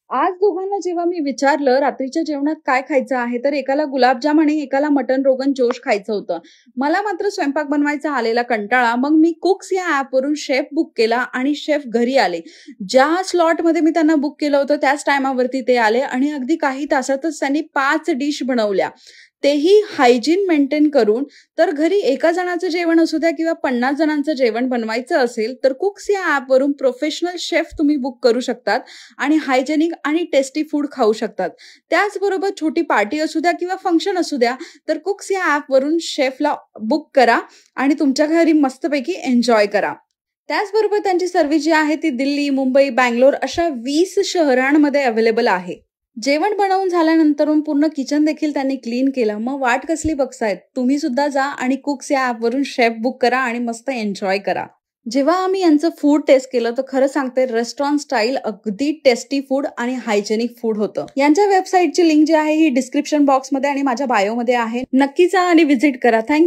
आज दोघांना जेव्हा मी विचारलं रात्रीच्या जेवणात काय खायचं आहे, तर एकाला गुलाबजाम आणि एकाला मटन रोगन जोश खायचं होतं. मला मात्र स्वयंपाक बनवायचा आलेला कंटाळा. मग मी कुक्स या ॲपवरून शेफ बुक केला आणि शेफ घरी आले. ज्या स्लॉटमध्ये मी त्यांना बुक केलं होतं त्याच टायमावरती ते आले आणि अगदी काही तासातच त्यांनी 5 डिश बनवल्या. तेही हायजीन मेंटेन करून. तर घरी एका जणाचं जेवण असू द्या किंवा 50 जणांचं जेवण बनवायचं असेल, तर कुक्स या ॲपवरून प्रोफेशनल शेफ तुम्ही बुक करू शकतात आणि हायजेनिक आणि टेस्टी फूड खाऊ शकतात. त्याचबरोबर छोटी पार्टी असू द्या किंवा फंक्शन असू द्या, तर कुक्स या ॲपवरून शेफला बुक करा आणि तुमच्या घरी मस्तपैकी एन्जॉय करा. त्याचबरोबर त्यांची सर्व्हिस जी आहे ती दिल्ली, मुंबई, बंगलोर अशा 20 शहरांमध्ये अवेलेबल आहे. जेवण बनवून झाल्यानंतरून पूर्ण किचन देखील त्यांनी क्लीन केलं. मग वाट कसली बघतायत? तुम्ही सुद्धा जा आणि कुक्स या ॲपवरून शेफ बुक करा आणि मस्त एन्जॉय करा. जेव्हा आम्ही यांचं फूड टेस्ट केलं तर खरं सांगते रेस्टॉरंट स्टाईल अगदी टेस्टी फूड आणि हायजेनिक फूड होतं. यांच्या वेबसाईटची लिंक जी आहे ही डिस्क्रिप्शन बॉक्समध्ये आणि माझ्या बायोमध्ये आहे. नक्की जा आणि व्हिजिट करा. थँक्यू.